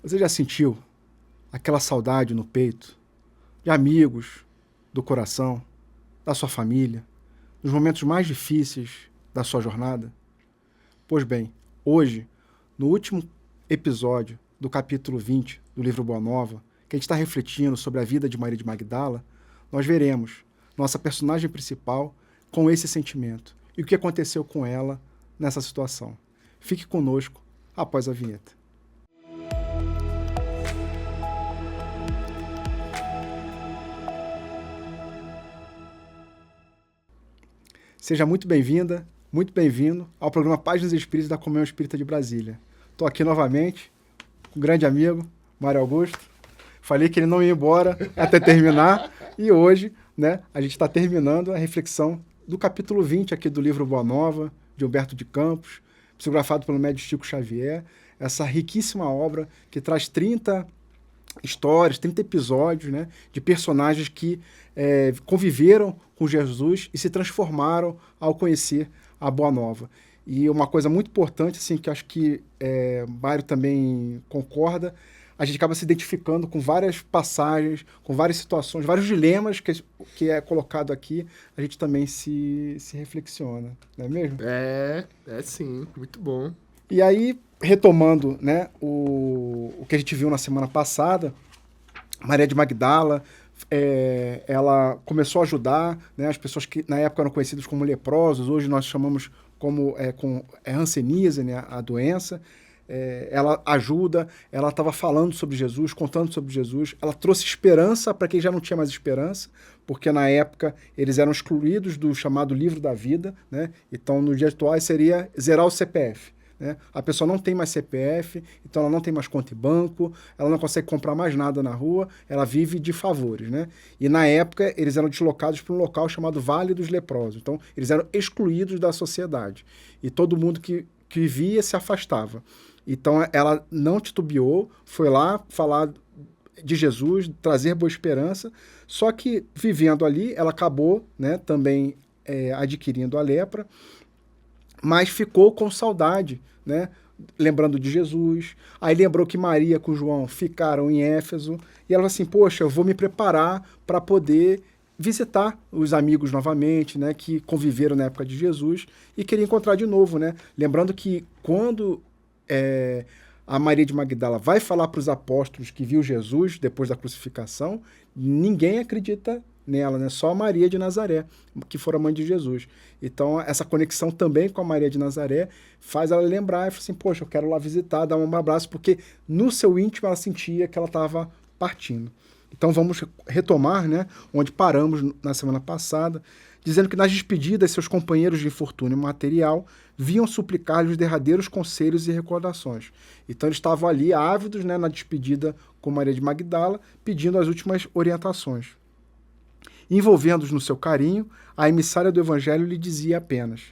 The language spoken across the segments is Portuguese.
Você já sentiu aquela saudade no peito de amigos, do coração, da sua família, nos momentos mais difíceis da sua jornada? Pois bem, hoje, no último episódio do capítulo 20 do livro Boa Nova, que a gente está refletindo sobre a vida de Maria de Magdala, nós veremos nossa personagem principal com esse sentimento e o que aconteceu com ela nessa situação. Fique conosco após a vinheta. Seja muito bem-vinda, muito bem-vindo ao programa Páginas Espíritas da Comunhão Espírita de Brasília. Estou aqui novamente com um grande amigo, Mário Augusto. Falei que ele não ia embora até terminar e hoje, a gente está terminando a reflexão do capítulo 20 aqui do livro Boa Nova, de Humberto de Campos, psicografado pelo médium Chico Xavier, essa riquíssima obra que traz 30 histórias, 30 episódios, de personagens que conviveram com Jesus e se transformaram ao conhecer a Boa Nova. E uma coisa muito importante, assim, que acho que Mário também concorda, a gente acaba se identificando com várias passagens, com várias situações, vários dilemas que é colocado aqui, a gente também se reflexiona, não é mesmo? É sim, muito bom. E aí, retomando o que a gente viu na semana passada, Maria de Magdala, ela começou a ajudar as pessoas que na época eram conhecidas como leprosos, hoje nós chamamos como hanseníase, a doença. Ela ajuda, ela estava falando sobre Jesus, contando sobre Jesus, ela trouxe esperança para quem já não tinha mais esperança, porque na época eles eram excluídos do chamado livro da vida, então nos dias atuais seria zerar o CPF. A pessoa não tem mais CPF, então ela não tem mais conta em banco, ela não consegue comprar mais nada na rua, ela vive de favores. E na época eles eram deslocados para um local chamado Vale dos Leprosos, então eles eram excluídos da sociedade e todo mundo que via se afastava. Então ela não titubeou, foi lá falar de Jesus, trazer boa esperança, só que vivendo ali ela acabou também adquirindo a lepra, mas ficou com saudade, lembrando de Jesus. Aí lembrou que Maria com João ficaram em Éfeso, e ela falou assim, poxa, eu vou me preparar para poder visitar os amigos novamente, que conviveram na época de Jesus, e queria encontrar de novo. Lembrando que quando a Maria de Magdala vai falar para os apóstolos que viu Jesus depois da crucificação, ninguém acredita nela, só a Maria de Nazaré, que fora mãe de Jesus. Então, essa conexão também com a Maria de Nazaré faz ela lembrar e falar assim, poxa, eu quero lá visitar, dar um abraço, porque no seu íntimo ela sentia que ela estava partindo. Então, vamos retomar, onde paramos na semana passada, dizendo que nas despedidas seus companheiros de infortúnio material vinham suplicar-lhe os derradeiros conselhos e recordações. Então, eles estavam ali ávidos, na despedida com Maria de Magdala, pedindo as últimas orientações. Envolvendo-os no seu carinho, a emissária do Evangelho lhe dizia apenas: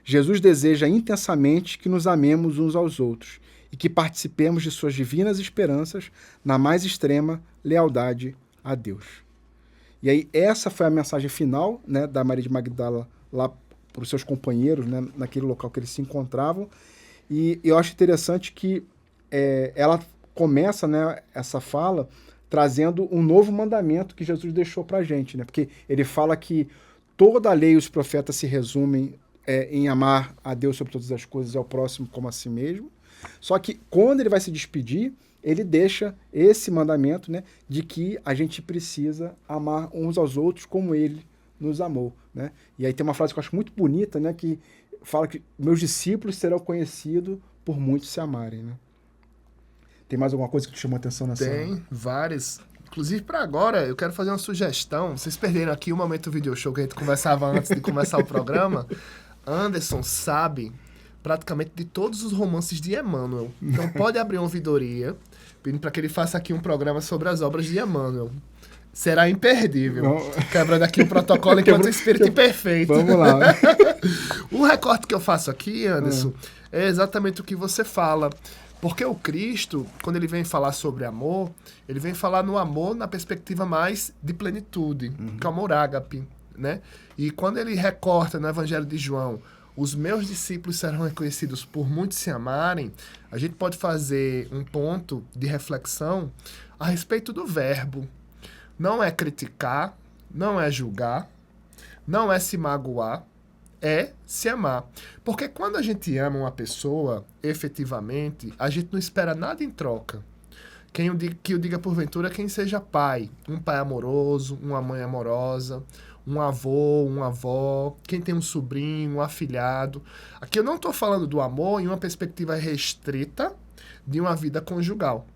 Jesus deseja intensamente que nos amemos uns aos outros e que participemos de suas divinas esperanças na mais extrema lealdade a Deus. E aí essa foi a mensagem final da Maria de Magdala lá para os seus companheiros, naquele local que eles se encontravam. E eu acho interessante que ela começa essa fala trazendo um novo mandamento que Jesus deixou para a gente, porque ele fala que toda a lei e os profetas se resumem em amar a Deus sobre todas as coisas e ao próximo como a si mesmo. Só que quando ele vai se despedir, ele deixa esse mandamento de que a gente precisa amar uns aos outros como ele nos amou. E aí tem uma frase que eu acho muito bonita, que fala que meus discípulos serão conhecidos por muitos se amarem. Tem mais alguma coisa que te chamou a atenção nessa? Tem várias. Inclusive, para agora, eu quero fazer uma sugestão. Vocês perderam aqui o momento do video show que a gente conversava antes de começar o programa. Anderson sabe praticamente de todos os romances de Emmanuel. Então, pode abrir uma ouvidoria pedindo para que ele faça aqui um programa sobre as obras de Emmanuel. Será imperdível. Não. Quebrando aqui o protocolo enquanto espírito imperfeito. Vamos lá. O recorte que eu faço aqui, Anderson, é exatamente o que você fala. Porque o Cristo, quando ele vem falar sobre amor, ele vem falar no amor na perspectiva mais de plenitude, que é o amor ágape, E quando ele recorta no Evangelho de João os meus discípulos serão reconhecidos por muitos se amarem, a gente pode fazer um ponto de reflexão a respeito do verbo. Não é criticar, não é julgar, não é se magoar, é se amar. Porque quando a gente ama uma pessoa, efetivamente, a gente não espera nada em troca. Que eu diga porventura quem seja pai. Um pai amoroso, uma mãe amorosa, um avô, uma avó, quem tem um sobrinho, um afilhado. Aqui eu não estou falando do amor em uma perspectiva restrita de uma vida conjugal.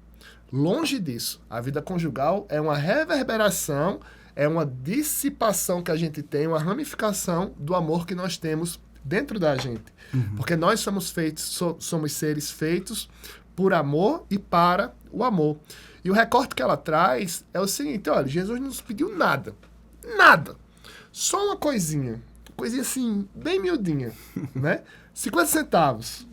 Longe disso. A vida conjugal é uma reverberação, é uma dissipação que a gente tem, uma ramificação do amor que nós temos dentro da gente. Porque nós somos somos seres feitos por amor e para o amor. E o recorte que ela traz é o seguinte, olha, Jesus não nos pediu nada. Nada. Só uma coisinha assim, bem miudinha, né? 50 centavos.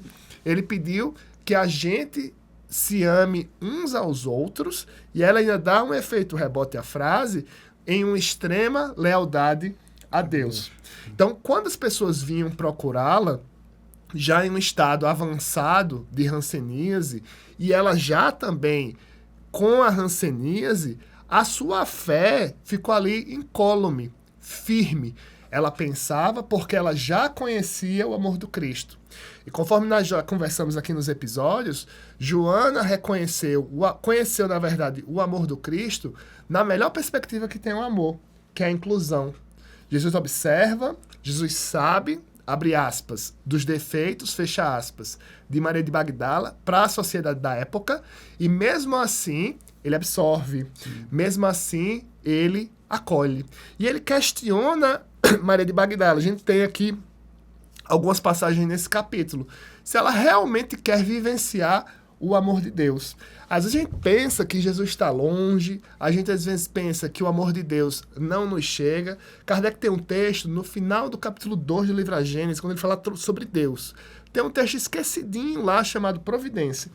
Ele pediu que a gente se ame uns aos outros, e ela ainda dá um efeito rebote à frase, em uma extrema lealdade a Deus. Então, quando as pessoas vinham procurá-la, já em um estado avançado de hanseníase, e ela já também com a hanseníase, a sua fé ficou ali incólume, firme. Ela pensava porque ela já conhecia o amor do Cristo. E conforme nós já conversamos aqui nos episódios, Joana conheceu, na verdade, o amor do Cristo na melhor perspectiva que tem o amor, que é a inclusão. Jesus observa, Jesus sabe, abre aspas, dos defeitos, fecha aspas, de Maria de Magdala para a sociedade da época, e mesmo assim, ele absorve. Sim. Mesmo assim, ele acolhe. E ele questiona Maria de Magdala. A gente tem aqui algumas passagens nesse capítulo. Se ela realmente quer vivenciar o amor de Deus. Às vezes a gente pensa que Jesus está longe, a gente às vezes pensa que o amor de Deus não nos chega. Kardec tem um texto no final do capítulo 2 do livro A Gênesis, quando ele fala sobre Deus. Tem um texto esquecidinho lá chamado Providência.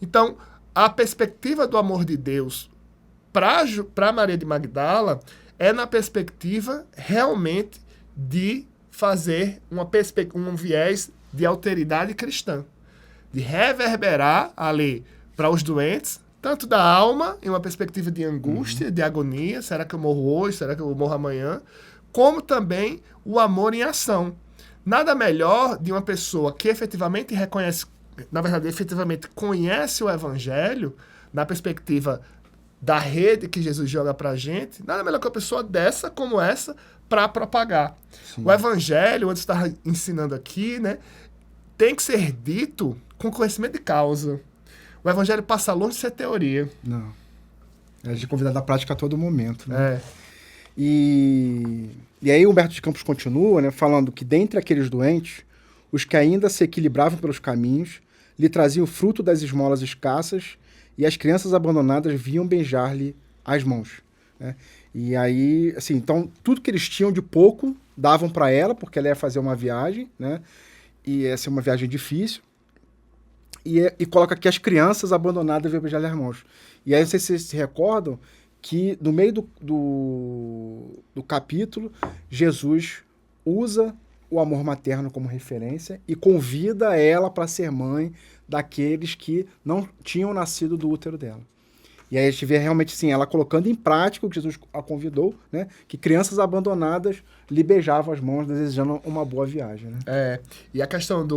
Então, a perspectiva do amor de Deus para Maria de Magdala é na perspectiva realmente de fazer um viés de alteridade cristã, de reverberar ali para os doentes, tanto da alma, em uma perspectiva de angústia, de agonia, será que eu morro hoje, será que eu morro amanhã, como também o amor em ação. Nada melhor de uma pessoa que efetivamente reconhece, na verdade, efetivamente conhece o Evangelho, na perspectiva da rede que Jesus joga pra gente, nada melhor que uma pessoa dessa, como essa, para propagar. Sim. O Evangelho, onde você está ensinando aqui, né, tem que ser dito com conhecimento de causa. O Evangelho passa longe de ser teoria. Não. É de convidar da prática a todo momento. Né? É. E aí Humberto de Campos continua, né, falando que dentre aqueles doentes, os que ainda se equilibravam pelos caminhos, lhe traziam o fruto das esmolas escassas, e as crianças abandonadas vinham beijar-lhe as mãos. Né? E aí, assim, então, tudo que eles tinham de pouco davam para ela, porque ela ia fazer uma viagem, né? E ia ser uma viagem difícil. E coloca aqui as crianças abandonadas vinham beijar-lhe as mãos. E aí, não sei se vocês se recordam, que no meio do capítulo, Jesus usa o amor materno como referência e convida ela para ser mãe daqueles que não tinham nascido do útero dela. E aí a gente vê realmente assim, ela colocando em prática o que Jesus a convidou, né? Que crianças abandonadas lhe beijavam as mãos, desejando uma boa viagem. Né? E a questão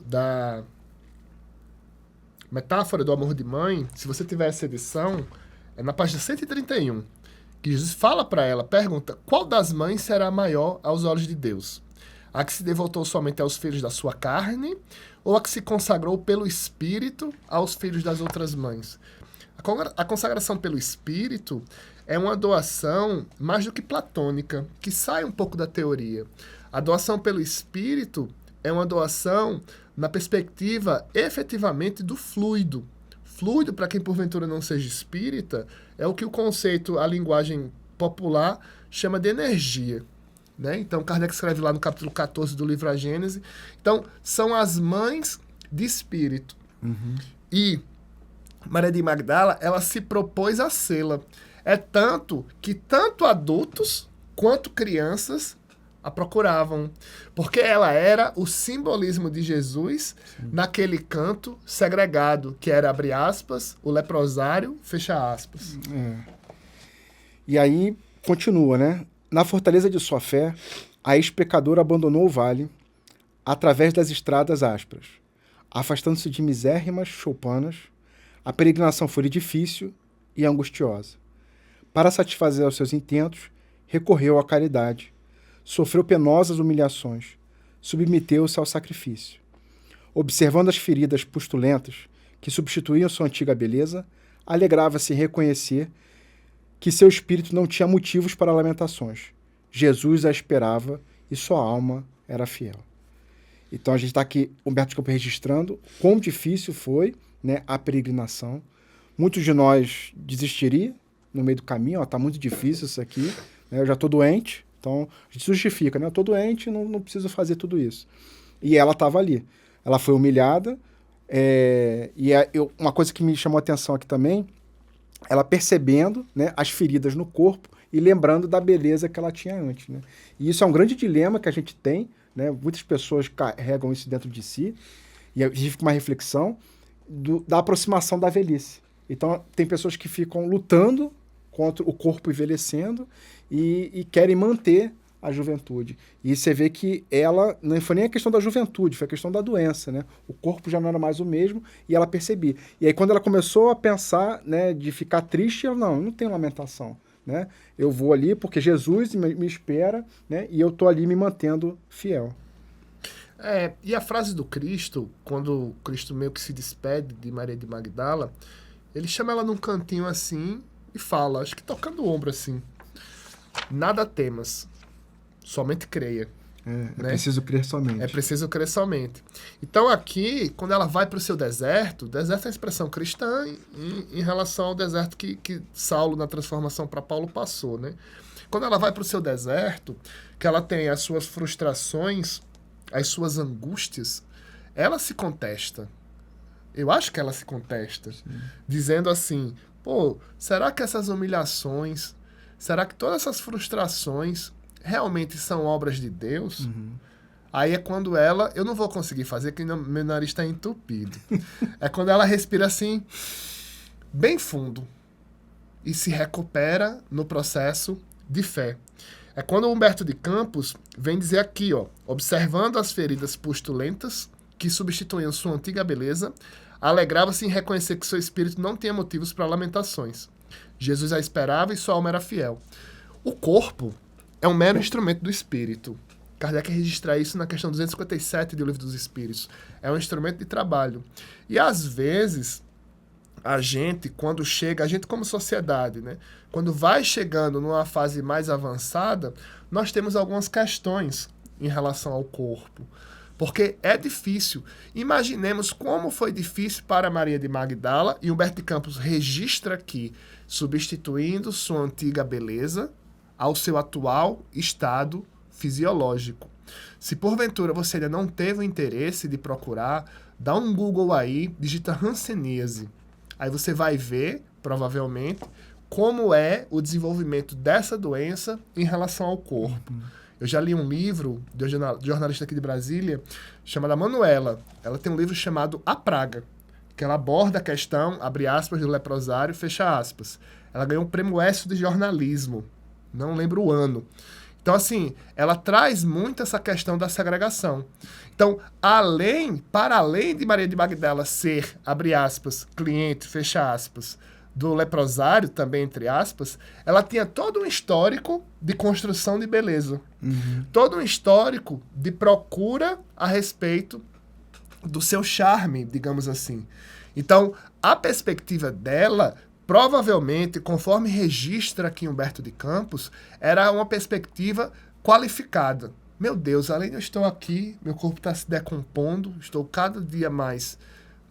da metáfora do amor de mãe, se você tiver essa edição, é na página 131, que Jesus fala para ela, pergunta, qual das mães será maior aos olhos de Deus? A que se devotou somente aos filhos da sua carne, ou a que se consagrou pelo Espírito aos filhos das outras mães? A consagração pelo Espírito é uma doação mais do que platônica, que sai um pouco da teoria. A doação pelo Espírito é uma doação na perspectiva, efetivamente, do fluido. Fluido, para quem porventura não seja espírita, é o que o conceito, a linguagem popular, chama de energia. Né? Então, Kardec escreve lá no capítulo 14 do livro A Gênese. Então, são as mães de espírito. Uhum. E Maria de Magdala, ela se propôs a sê-la. É tanto que tanto adultos quanto crianças a procuravam. Porque ela era o simbolismo de Jesus naquele canto segregado, que era, abre aspas, o leprosário, fecha aspas. E aí, continua, né? Na fortaleza de sua fé, a ex-pecadora abandonou o vale através das estradas ásperas. Afastando-se de misérrimas choupanas, a peregrinação foi difícil e angustiosa. Para satisfazer os seus intentos, recorreu à caridade, sofreu penosas humilhações, submeteu-se ao sacrifício. Observando as feridas pustulentas que substituíam sua antiga beleza, alegrava-se em reconhecer que seu espírito não tinha motivos para lamentações. Jesus a esperava e sua alma era fiel. Então a gente está aqui, Humberto de Campos, registrando quão difícil foi, né, a peregrinação. Muitos de nós desistiriam no meio do caminho, está muito difícil isso aqui, né, eu já estou doente, então a gente justifica, né, eu estou doente, não preciso fazer tudo isso. E ela estava ali, ela foi humilhada, uma coisa que me chamou a atenção aqui também, ela percebendo, né, as feridas no corpo e lembrando da beleza que ela tinha antes, né? E isso é um grande dilema que a gente tem, né? Muitas pessoas carregam isso dentro de si, e a gente fica uma reflexão da aproximação da velhice. Então, tem pessoas que ficam lutando contra o corpo envelhecendo e querem manter a juventude. E você vê que ela, não foi nem a questão da juventude, foi a questão da doença, né? O corpo já não era mais o mesmo e ela percebia. E aí, quando ela começou a pensar, né, de ficar triste, ela, não tem lamentação, né? Eu vou ali porque Jesus me espera, né? E eu estou ali me mantendo fiel. E a frase do Cristo, quando Cristo meio que se despede de Maria de Magdala, ele chama ela num cantinho assim e fala, acho que tocando o ombro assim, nada temas, somente creia. É preciso crer somente. É preciso crer somente. Então aqui, quando ela vai para o seu deserto, deserto é a expressão cristã em relação ao deserto que Saulo, na transformação para Paulo, passou, né? Quando ela vai para o seu deserto, que ela tem as suas frustrações, as suas angústias, ela se contesta. Eu acho que ela se contesta. Sim. Dizendo assim, será que essas humilhações, será que todas essas frustrações realmente são obras de Deus? Uhum. Aí é quando eu não vou conseguir fazer, porque meu nariz está entupido. É quando ela respira assim, bem fundo, e se recupera no processo de fé. É quando o Humberto de Campos vem dizer aqui, observando as feridas pustulentas que substituíam sua antiga beleza, alegrava-se em reconhecer que seu espírito não tinha motivos para lamentações. Jesus a esperava e sua alma era fiel. O corpo é um mero instrumento do espírito. Kardec registra isso na questão 257 do Livro dos Espíritos. É um instrumento de trabalho. E às vezes, a gente, quando chega, a gente como sociedade, né? Quando vai chegando numa fase mais avançada, nós temos algumas questões em relação ao corpo. Porque é difícil. Imaginemos como foi difícil para Maria de Magdala, e Humberto de Campos registra aqui, substituindo sua antiga beleza ao seu atual estado fisiológico. Se porventura você ainda não teve o interesse de procurar, dá um Google aí, digita hanseníase. Aí você vai ver, provavelmente, como é o desenvolvimento dessa doença em relação ao corpo. Eu já li um livro de uma jornalista aqui de Brasília, chamada Manuela. Ela tem um livro chamado A Praga, que ela aborda a questão, abre aspas, do leprosário, fecha aspas. Ela ganhou um prêmio ESSO de jornalismo, não lembro o ano. Então, assim, ela traz muito essa questão da segregação. Então, para além de Maria de Magdala ser, abre aspas, cliente, fecha aspas, do leprosário, também entre aspas, ela tinha todo um histórico de construção de beleza. Uhum. Todo um histórico de procura a respeito do seu charme, digamos assim. Então, a perspectiva dela, provavelmente, conforme registra aqui Humberto de Campos, era uma perspectiva qualificada. Meu Deus, além de eu estou aqui, meu corpo está se decompondo, estou cada dia mais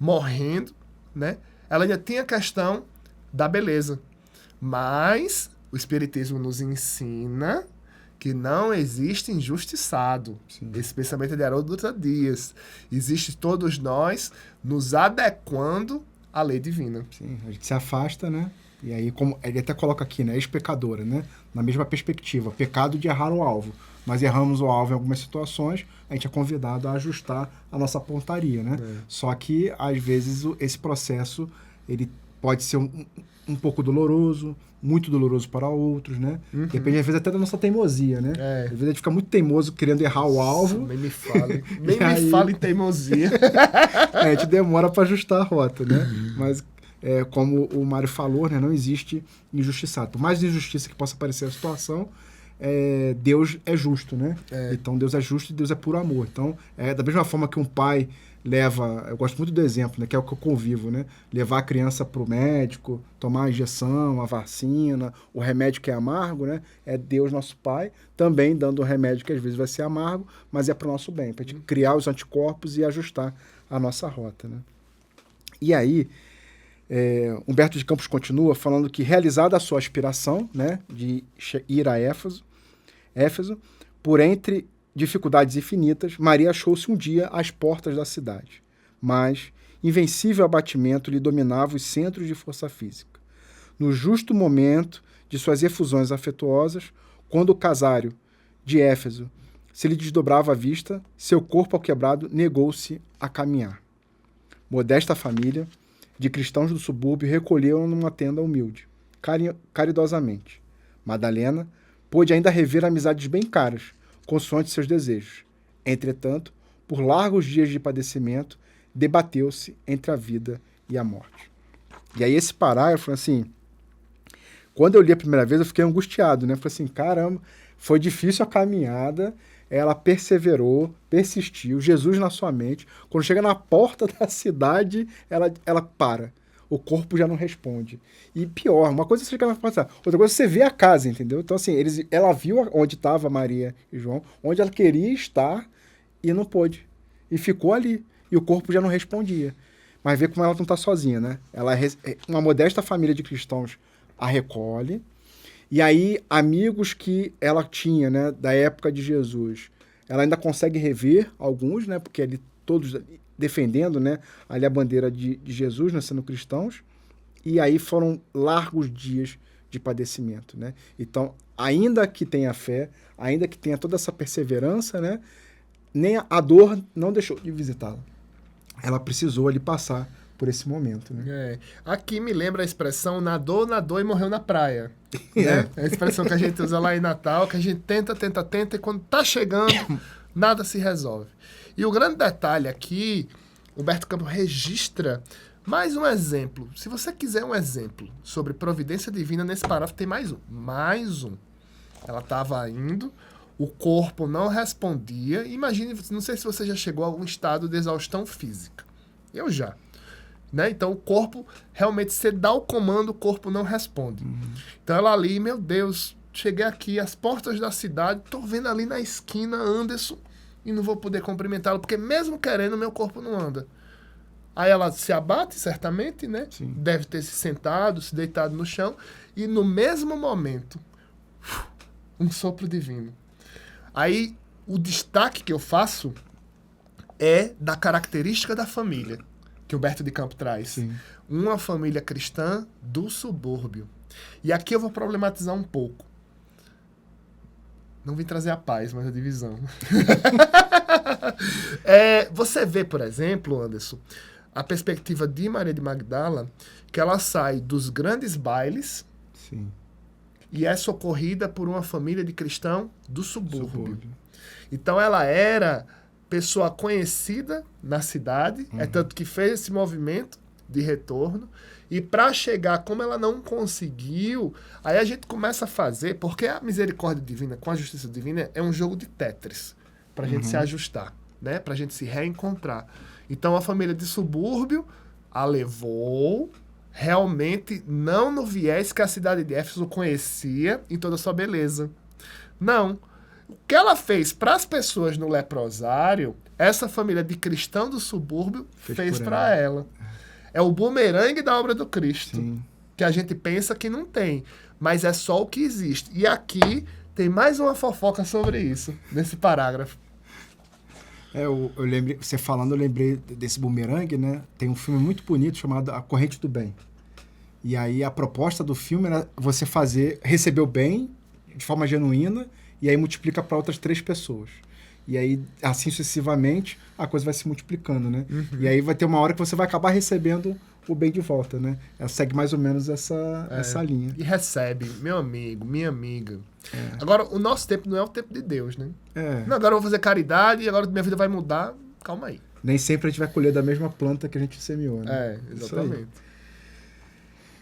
morrendo, né? Ela ainda tinha a questão da beleza. Mas o Espiritismo nos ensina que não existe injustiçado. Sim. Esse pensamento é de Haroldo Dutra Dias. Existe todos nós nos adequando à lei divina. Sim, a gente se afasta, né? E aí, como ele até coloca aqui, né? Ex-pecadora, né? Na mesma perspectiva. Pecado de errar o alvo. Nós erramos o alvo em algumas situações, a gente é convidado a ajustar a nossa pontaria, né? Só que, às vezes, esse processo, ele pode ser um pouco doloroso, muito doloroso para outros, né? Depende, às vezes, até da nossa teimosia, né? Às vezes a gente fica muito teimoso querendo errar o alvo. Nem me fale. Nem me fale em teimosia. A gente demora para ajustar a rota, né? Mas, como o Mário falou, né? Não existe injustiçado. Por mais injustiça que possa parecer a situação, Deus é justo, né? Então, Deus é justo e Deus é puro amor. Então, da mesma forma que um pai leva... Eu gosto muito do exemplo, né? Que é o que eu convivo, né? Levar a criança para o médico, tomar a injeção, a vacina, o remédio que é amargo, né? É Deus, nosso pai, também dando o remédio que às vezes vai ser amargo, mas é para o nosso bem, para a gente criar os anticorpos e ajustar a nossa rota, né? E aí, Humberto de Campos continua falando que, realizada a sua aspiração, né, de ir a Éfeso, por entre dificuldades infinitas, Maria achou-se um dia às portas da cidade. Mas invencível abatimento lhe dominava os centros de força física. No justo momento de suas efusões afetuosas, quando o casário de Éfeso se lhe desdobrava à vista, seu corpo alquebrado negou-se a caminhar. Modesta família de cristãos do subúrbio recolheu-a numa tenda humilde, caridosamente. Madalena pôde ainda rever amizades bem caras, consoante seus desejos. Entretanto, por largos dias de padecimento, debateu-se entre a vida e a morte. E aí esse parágrafo, assim, quando eu li a primeira vez, eu fiquei angustiado, né? Falei assim, caramba, foi difícil a caminhada, ela perseverou, persistiu, Jesus na sua mente. Quando chega na porta da cidade, ela para. O corpo já não responde. E pior, uma coisa é você chegar na porta, outra coisa é você ver a casa, entendeu? Então, assim, ela viu onde estava Maria e João, onde ela queria estar e não pôde. E ficou ali. E o corpo já não respondia. Mas vê como ela não está sozinha, né? Uma modesta família de cristãos a recolhe. E aí, amigos que ela tinha, né, da época de Jesus, ela ainda consegue rever alguns, né, porque ali todos defendendo, né, ali a bandeira de Jesus, né, sendo cristãos, e aí foram largos dias de padecimento, né? Então, ainda que tenha fé, ainda que tenha toda essa perseverança, né, nem a dor não deixou de visitá-la. Ela precisou ali passar por esse momento, né? Aqui me lembra a expressão nadou e morreu na praia. Né? É a expressão que a gente usa lá em Natal, que a gente tenta, e quando tá chegando, nada se resolve. E o grande detalhe aqui, Humberto Campos registra mais um exemplo. Se você quiser um exemplo sobre providência divina, nesse parágrafo tem mais um. Mais um. Ela estava indo, o corpo não respondia. Imagine, não sei se você já chegou a algum estado de exaustão física. Eu já. Né? Então, o corpo, realmente, você dá o comando, o corpo não responde. Então, ela ali, meu Deus, cheguei aqui, às portas da cidade, tô vendo ali na esquina Anderson e não vou poder cumprimentá-lo, porque mesmo querendo, meu corpo não anda. Aí ela se abate, certamente, né? Sim. Deve ter se sentado, se deitado no chão, e no mesmo momento, um sopro divino. Aí, o destaque que eu faço é da característica da família que o Humberto de Campos traz. Sim. Uma família cristã do subúrbio. E aqui eu vou problematizar um pouco. Não vim trazer a paz, mas a divisão. Você vê, por exemplo, Anderson, a perspectiva de Maria de Magdala, que ela sai dos grandes bailes. Sim. E é socorrida por uma família de cristão do subúrbio. Então ela era pessoa conhecida na cidade, é tanto que fez esse movimento de retorno, e para chegar, como ela não conseguiu, aí a gente começa a fazer, porque a misericórdia divina com a justiça divina é um jogo de Tetris, para a gente se ajustar, né? Para a gente se reencontrar. Então a família de subúrbio a levou realmente não no viés que a cidade de Éfeso conhecia em toda a sua beleza. Não. O que ela fez para as pessoas no leprosário, essa família de cristão do subúrbio fez para ela. É o bumerangue da obra do Cristo. Sim. Que a gente pensa que não tem, mas é só o que existe. E aqui tem mais uma fofoca sobre isso, nesse parágrafo. Eu lembrei, você falando, eu lembrei desse bumerangue, né? Tem um filme muito bonito chamado A Corrente do Bem. E aí a proposta do filme era você receber o bem de forma genuína e aí multiplica para outras 3 pessoas. E aí, assim sucessivamente, a coisa vai se multiplicando, né? E aí vai ter uma hora que você vai acabar recebendo o bem de volta, né? Ela segue mais ou menos essa linha. E recebe, meu amigo, minha amiga. Agora, o nosso tempo não é o tempo de Deus, né? Não, agora eu vou fazer caridade e agora minha vida vai mudar. Calma aí. Nem sempre a gente vai colher da mesma planta que a gente semeou, né? Exatamente.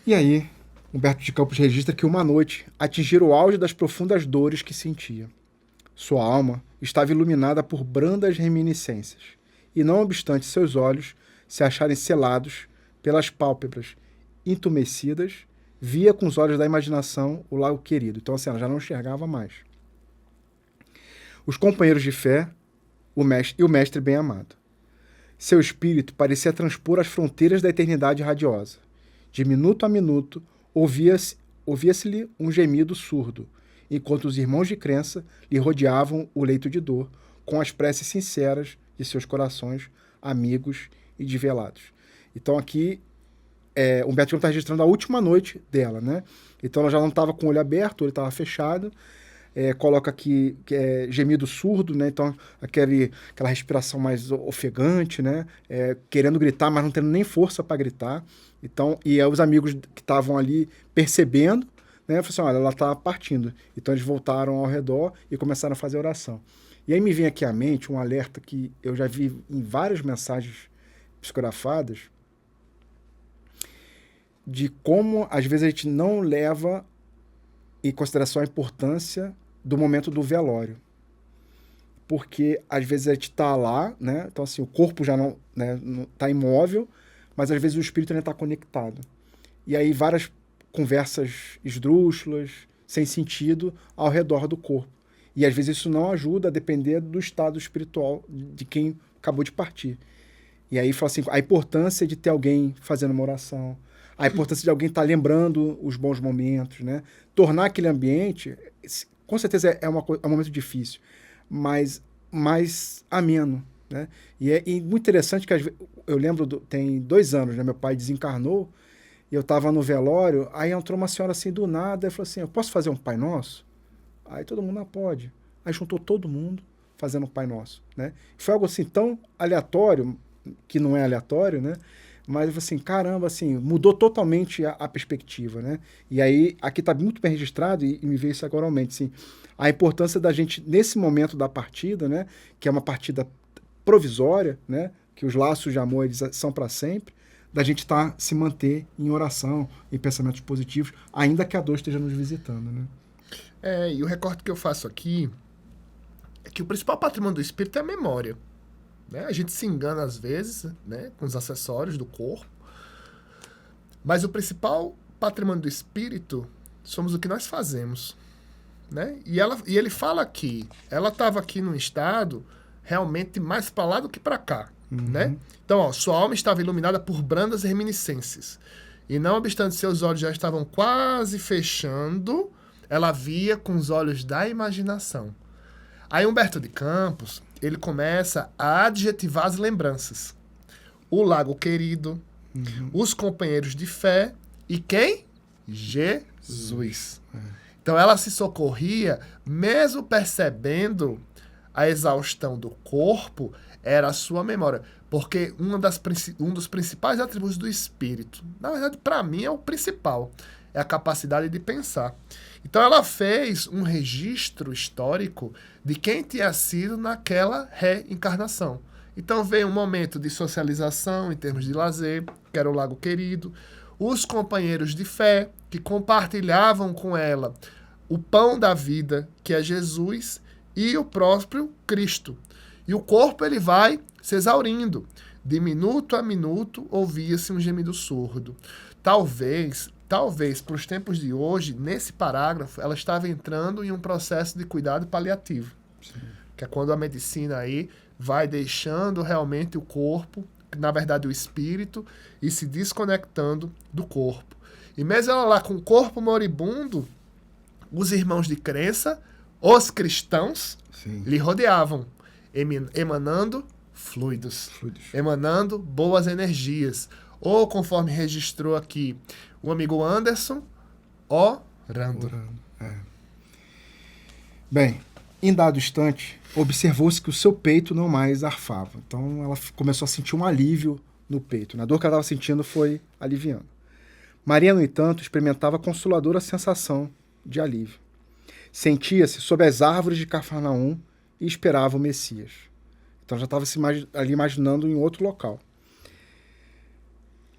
E aí, Humberto de Campos registra que uma noite atingiu o auge das profundas dores que sentia. Sua alma estava iluminada por brandas reminiscências, e não obstante seus olhos se acharem selados pelas pálpebras entumecidas, via com os olhos da imaginação o lago querido. Então, assim, ela já não enxergava mais. Os companheiros de fé o mestre bem-amado. Seu espírito parecia transpor as fronteiras da eternidade radiosa. De minuto a minuto, ouvia-se-lhe um gemido surdo, enquanto os irmãos de crença lhe rodeavam o leito de dor, com as preces sinceras de seus corações amigos e desvelados. Então aqui, Humberto de Campos está registrando a última noite dela, né? Então ela já não estava com o olho aberto, o olho estava fechado. Coloca aqui que é gemido surdo, né? Então aquela respiração mais ofegante, né? Querendo gritar, mas não tendo nem força para gritar. Então, os amigos que estavam ali percebendo, né? Falaram assim, olha, ela está partindo. Então eles voltaram ao redor e começaram a fazer oração. E aí me vem aqui à mente um alerta que eu já vi em várias mensagens psicografadas de como às vezes a gente não leva em consideração a importância do momento do velório. Porque às vezes a gente está lá, né? Então assim, o corpo já não está imóvel, mas às vezes o espírito ainda está conectado. E aí várias conversas esdrúxulas, sem sentido, ao redor do corpo. E às vezes isso não ajuda a depender do estado espiritual de quem acabou de partir. E aí fala assim, a importância de ter alguém fazendo uma oração, a importância de alguém estar lembrando os bons momentos, né? Tornar aquele ambiente, com certeza é um momento difícil, mas mais ameno, né? E é muito interessante que eu lembro, tem 2 anos, né? Meu pai desencarnou, e eu estava no velório, aí entrou uma senhora assim do nada, e falou assim, eu posso fazer um Pai Nosso? Aí todo mundo, não pode. Aí juntou todo mundo fazendo um Pai Nosso, né? Foi algo assim tão aleatório, que não é aleatório, né? Mas assim, caramba, assim, mudou totalmente a perspectiva, né? E aí, aqui está muito bem registrado, e me veio isso agora realmente, assim, a importância da gente, nesse momento da partida, né? Que é uma partida provisória, né? Que os laços de amor eles são para sempre, da gente se manter em oração, em pensamentos positivos, ainda que a dor esteja nos visitando, né? E o recorte que eu faço aqui é que o principal patrimônio do espírito é a memória. Né? A gente se engana às vezes, né, com os acessórios do corpo, mas o principal patrimônio do espírito somos o que nós fazemos. Né? E ele fala aqui, ela estava aqui num estado realmente mais para lá do que para cá. Né? Então, sua alma estava iluminada por brandas reminiscências. E não obstante seus olhos já estavam quase fechando, ela via com os olhos da imaginação. Aí Humberto de Campos, ele começa a adjetivar as lembranças. O lago querido, os companheiros de fé e quem? Jesus. Então ela se socorria, mesmo percebendo a exaustão do corpo, era a sua memória. Porque um dos principais atributos do espírito, na verdade, para mim, é o principal, é a capacidade de pensar. Então ela fez um registro histórico de quem tinha sido naquela reencarnação. Então veio um momento de socialização em termos de lazer, que era o Lago Querido, os companheiros de fé que compartilhavam com ela o pão da vida, que é Jesus, e o próprio Cristo. E o corpo ele vai se exaurindo. De minuto a minuto ouvia-se um gemido surdo. Talvez para os tempos de hoje, nesse parágrafo, ela estava entrando em um processo de cuidado paliativo. Sim. Que é quando a medicina aí vai deixando realmente o corpo, na verdade o espírito, e se desconectando do corpo. E mesmo ela lá com o corpo moribundo, os irmãos de crença, os cristãos, sim, lhe rodeavam, emanando fluidos, emanando boas energias, Ou, conforme registrou aqui o amigo Anderson, orando. Bem, em dado instante, observou-se que o seu peito não mais arfava. Então ela começou a sentir um alívio no peito, né? A dor que ela estava sentindo foi aliviando. Maria, no entanto, experimentava a consoladora sensação de alívio. Sentia-se sob as árvores de Cafarnaum e esperava o Messias. Então já estava ali imaginando em outro local.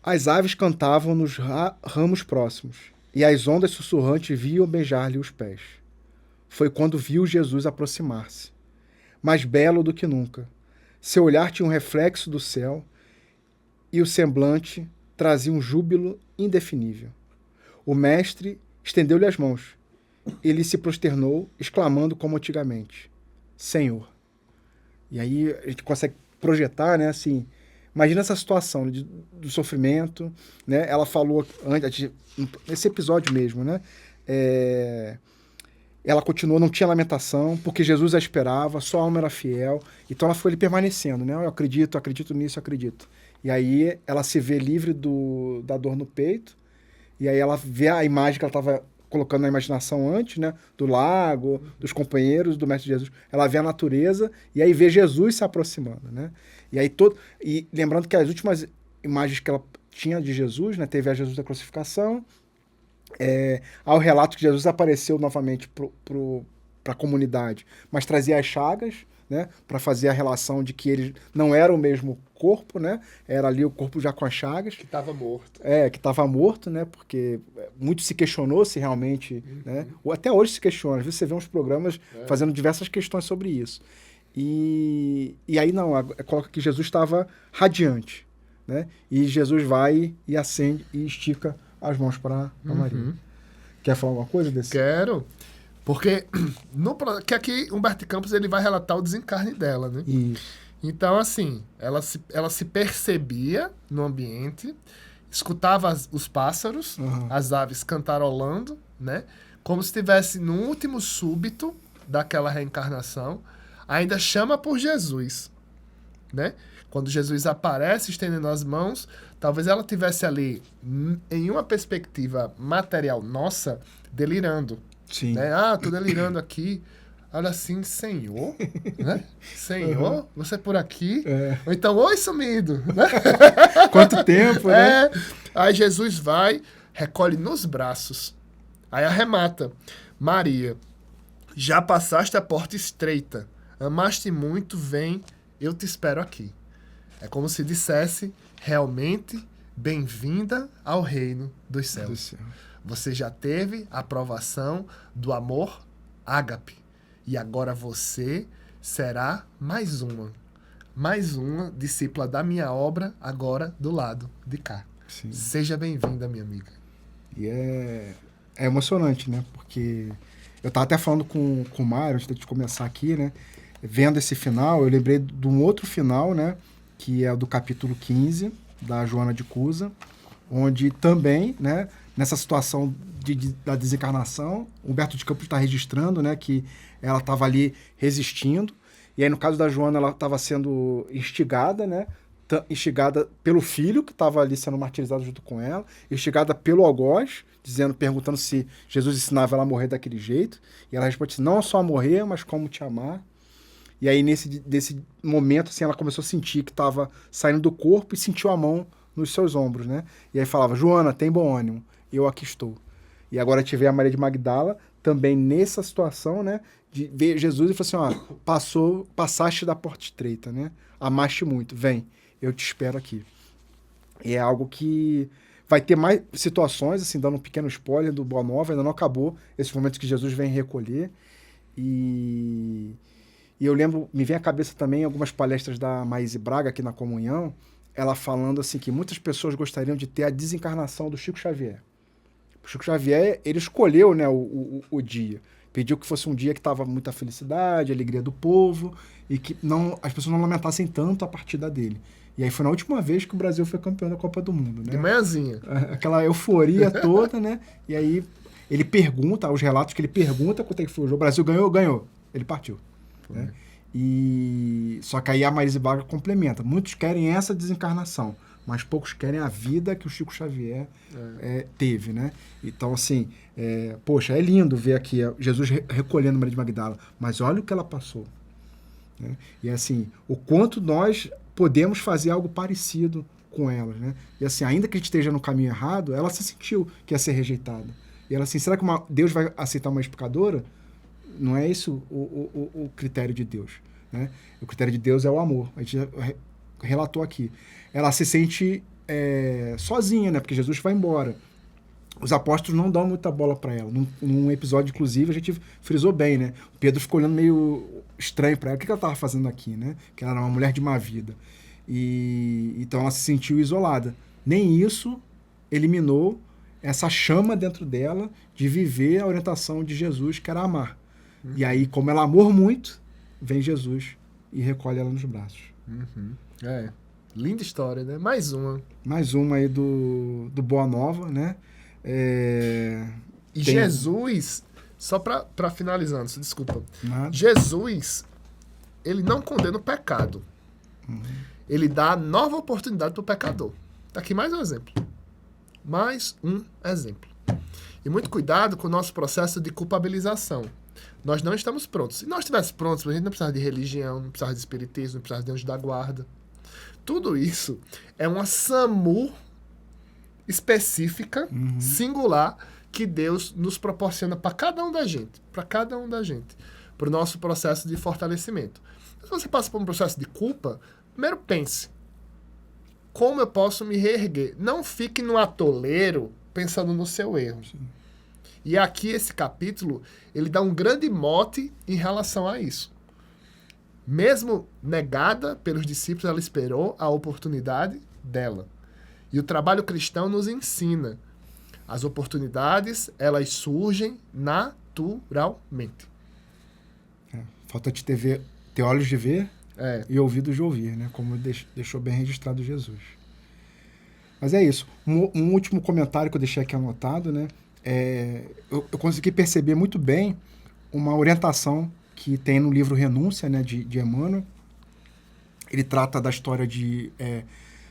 As aves cantavam nos ramos próximos, e as ondas sussurrantes viam beijar-lhe os pés. Foi quando viu Jesus aproximar-se, mais belo do que nunca. Seu olhar tinha um reflexo do céu, e o semblante trazia um júbilo indefinível. O mestre estendeu-lhe as mãos. Ele se prosternou, exclamando como antigamente: Senhor. E aí a gente consegue projetar, né, assim, imagina essa situação do sofrimento, né? Ela falou antes, nesse episódio mesmo, né? Ela continuou, não tinha lamentação, porque Jesus a esperava, sua alma era fiel. Então ela foi ali permanecendo, né? Eu acredito nisso, acredito. E aí ela se vê livre da dor no peito, e aí ela vê a imagem que ela estava colocando na imaginação antes, né? Do lago, dos companheiros, do Mestre Jesus. Ela vê a natureza e aí vê Jesus se aproximando, né? E aí e lembrando que as últimas imagens que ela tinha de Jesus, né? Teve a Jesus da crucificação, há o relato que Jesus apareceu novamente para a comunidade, mas trazia as chagas, né, para fazer a relação de que ele não era o mesmo corpo, né? Era ali o corpo já com as chagas. Que estava morto. Que estava morto, né? Porque muito se questionou se realmente, né? Ou até hoje se questiona. Às vezes você vê uns programas fazendo diversas questões sobre isso. E aí não, coloca que Jesus estava radiante, né? E Jesus vai e acende e estica as mãos para Maria. Quer falar alguma coisa desse? Quero. Porque que aqui Humberto Campos ele vai relatar o desencarne dela, né? Isso. Então, assim, ela se percebia no ambiente, escutava os pássaros, as aves cantarolando, né? Como se estivesse no último súbito daquela reencarnação, ainda chama por Jesus, né? Quando Jesus aparece estendendo as mãos, talvez ela tivesse ali, em uma perspectiva material nossa, delirando. Sim. Né? Tô delirando aqui. Olha assim, Senhor, né? Senhor, você por aqui? Ou então, oi, sumido, né? Quanto tempo, né? Aí Jesus vai, recolhe nos braços. Aí arremata. Maria, já passaste a porta estreita. Amaste muito, vem, eu te espero aqui. É como se dissesse, realmente, bem-vinda ao reino dos céus. Você já teve a aprovação do amor ágape. E agora você será mais uma discípula da minha obra, agora do lado de cá. Sim. Seja bem-vinda, minha amiga. E é emocionante, né? Porque eu estava até falando com o Mário, antes de começar aqui, né? Vendo esse final, eu lembrei de um outro final, né? Que é do capítulo 15, da Joana de Cusa, onde também, né? Nessa situação da desencarnação, Humberto de Campos está registrando, né, que ela estava ali resistindo, e aí no caso da Joana ela estava sendo instigada, né, instigada pelo filho que estava ali sendo martirizado junto com ela, instigada pelo algoz, perguntando se Jesus ensinava ela a morrer daquele jeito, e ela responde assim, não só a morrer, mas como te amar. E aí nesse momento assim, ela começou a sentir que estava saindo do corpo e sentiu a mão nos seus ombros, né, e aí falava, Joana, tem bom ânimo, eu aqui estou. E agora tive a Maria de Magdala também nessa situação, né, de ver Jesus e falar assim, passaste da porta estreita, né, amaste muito, vem, eu te espero aqui. E é algo que vai ter mais situações, assim, dando um pequeno spoiler do Boa Nova, ainda não acabou esses momentos que Jesus vem recolher. E eu lembro, me vem à cabeça também algumas palestras da Maíse Braga aqui na Comunhão, ela falando assim que muitas pessoas gostariam de ter a desencarnação do Chico Xavier. O Chico Xavier, ele escolheu, né, o dia. Pediu que fosse um dia que estava muita felicidade, alegria do povo, e que as pessoas não lamentassem tanto a partida dele. E aí foi na última vez que o Brasil foi campeão da Copa do Mundo, né? De manhãzinha. Aquela euforia toda, né? E aí ele pergunta, os relatos que ele pergunta quanto é que foi o jogo. O Brasil ganhou. Ele partiu. Né? Só que aí a Maíse Braga complementa. Muitos querem essa desencarnação, mas poucos querem a vida que o Chico Xavier teve, né? Então, assim, poxa, é lindo ver aqui Jesus recolhendo Maria de Magdala, mas olha o que ela passou. Né? E, assim, o quanto nós podemos fazer algo parecido com elas, né? E, assim, ainda que a gente esteja no caminho errado, ela se sentiu que ia ser rejeitada. E ela, assim, será que Deus vai aceitar uma explicadora? Não é isso o critério de Deus, né? O critério de Deus é o amor. A gente relatou aqui. Ela se sente sozinha, né? Porque Jesus vai embora. Os apóstolos não dão muita bola para ela. Num episódio, inclusive, a gente frisou bem, né? O Pedro ficou olhando meio estranho para ela. O que ela estava fazendo aqui, né? Que ela era uma mulher de má vida. Então ela se sentiu isolada. Nem isso eliminou essa chama dentro dela de viver a orientação de Jesus, que era amar. E aí, como ela amou muito, vem Jesus e recolhe ela nos braços. Linda história, né? Mais uma aí do Boa Nova, né? Jesus, só para finalizando, desculpa. Nada. Jesus, ele não condena o pecado. Ele dá nova oportunidade para o pecador. Tá aqui mais um exemplo. Mais um exemplo. E muito cuidado com o nosso processo de culpabilização. Nós não estamos prontos. Se nós estivéssemos prontos, a gente não precisava de religião, não precisava de espiritismo, não precisava de anjo da guarda. Tudo isso é uma SAMU específica, singular, que Deus nos proporciona para cada um da gente. Para cada um da gente. Para o nosso processo de fortalecimento. Se você passa por um processo de culpa, primeiro pense. Como eu posso me reerguer? Não fique no atoleiro pensando no seu erro. Sim. E aqui esse capítulo, ele dá um grande mote em relação a isso. Mesmo negada pelos discípulos, ela esperou a oportunidade dela. E o trabalho cristão nos ensina. As oportunidades, elas surgem naturalmente. Falta de ter olhos de ver e ouvidos de ouvir, né? Como deixou bem registrado Jesus. Mas é isso. Um último comentário que eu deixei aqui anotado, né? Eu consegui perceber muito bem uma orientação que tem no livro Renúncia, né, de Emmanuel. Ele trata da história de...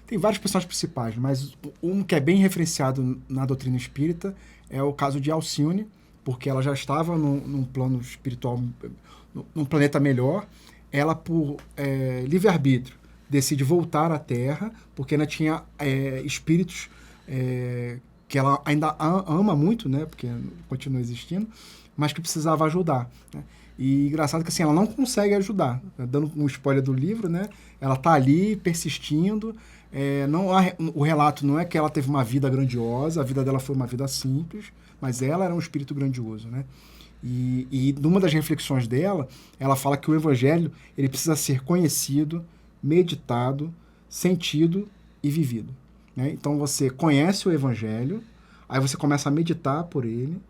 tem vários personagens principais, mas um que é bem referenciado na doutrina espírita é o caso de Alcione, porque ela já estava num plano espiritual, num planeta melhor. Ela, por livre-arbítrio, decide voltar à Terra, porque ela tinha espíritos que ela ainda ama muito, né, porque continua existindo, mas que precisava ajudar, né? E engraçado que assim, ela não consegue ajudar. Dando um spoiler do livro, né? Ela está ali persistindo. O relato não é que ela teve uma vida grandiosa, a vida dela foi uma vida simples, mas ela era um espírito grandioso, né? E numa das reflexões dela, ela fala que o evangelho ele precisa ser conhecido, meditado, sentido e vivido, né? Então você conhece o evangelho, aí você começa a meditar por ele,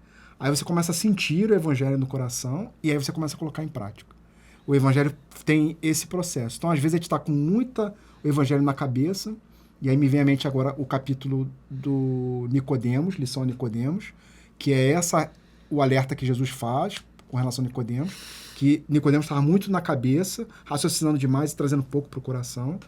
aí você começa a sentir o evangelho no coração e aí você começa a colocar em prática. O evangelho tem esse processo. Então, às vezes, a gente está com o evangelho na cabeça, e aí me vem à mente agora o capítulo do Nicodemos, lição a Nicodemos, que é o alerta que Jesus faz com relação a Nicodemos, que Nicodemos estava muito na cabeça, raciocinando demais e trazendo pouco para o coração.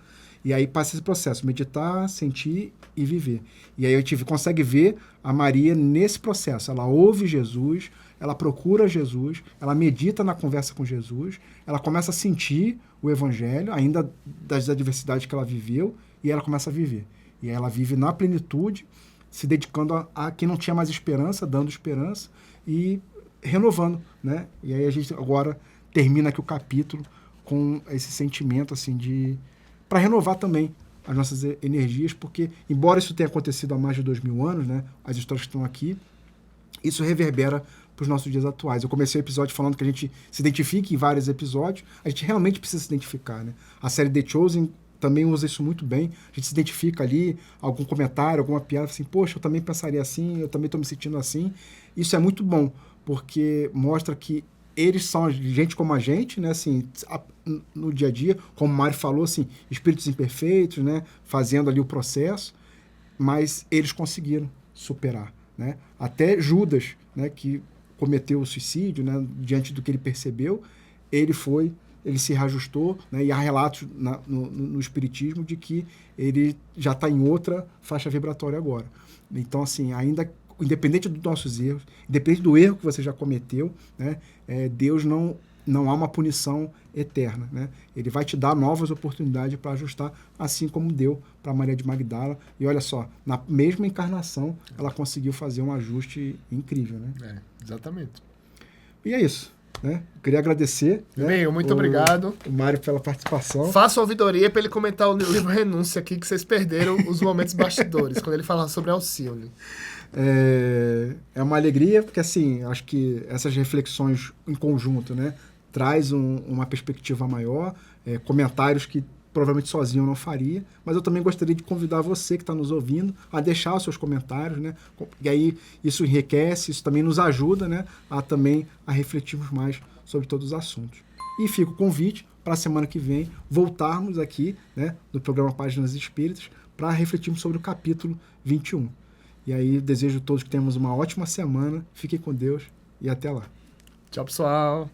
E aí passa esse processo, meditar, sentir e viver. E aí a gente consegue ver a Maria nesse processo. Ela ouve Jesus, ela procura Jesus, ela medita na conversa com Jesus, ela começa a sentir o evangelho, ainda das adversidades que ela viveu, e ela começa a viver. E aí ela vive na plenitude, se dedicando a quem não tinha mais esperança, dando esperança e renovando, né? E aí a gente agora termina aqui o capítulo com esse sentimento assim para renovar também as nossas energias, porque, embora isso tenha acontecido há mais de 2000 anos, né, as histórias que estão aqui, isso reverbera para os nossos dias atuais. Eu comecei o episódio falando que a gente se identifica em vários episódios, a gente realmente precisa se identificar, né? A série The Chosen também usa isso muito bem, a gente se identifica ali, algum comentário, alguma piada, assim, poxa, eu também pensaria assim, eu também estou me sentindo assim. Isso é muito bom, porque mostra que eles são gente como a gente, né, assim, no dia a dia, como o Mário falou, assim, espíritos imperfeitos, né, fazendo ali o processo, mas eles conseguiram superar, né? Até Judas, né, que cometeu o suicídio, né, diante do que ele percebeu, ele foi ele se reajustou, né? E há relatos no Espiritismo de que ele já está em outra faixa vibratória agora. Então, assim, ainda, independente dos nossos erros, independente do erro que você já cometeu, né? Deus não há uma punição eterna, né? Ele vai te dar novas oportunidades para ajustar, assim como deu para Maria de Magdala. E olha só, na mesma encarnação, ela conseguiu fazer um ajuste incrível, né? Exatamente. E é isso, né? Eu queria agradecer, né, Muito obrigado. o Mário pela participação. Faça uma ouvidoria para ele comentar o livro Renúncia aqui, que vocês perderam os momentos bastidores, quando ele fala sobre Alcione. É uma alegria, porque assim, acho que essas reflexões em conjunto, né, traz uma perspectiva maior, comentários que provavelmente sozinho eu não faria, mas eu também gostaria de convidar você que está nos ouvindo a deixar os seus comentários, né, e aí isso enriquece, isso também nos ajuda, né, a refletirmos mais sobre todos os assuntos. E fica o convite para a semana que vem voltarmos aqui, né, no programa Páginas Espíritas, para refletirmos sobre o capítulo 21. E aí desejo a todos que tenhamos uma ótima semana, fiquem com Deus e até lá. Tchau, pessoal.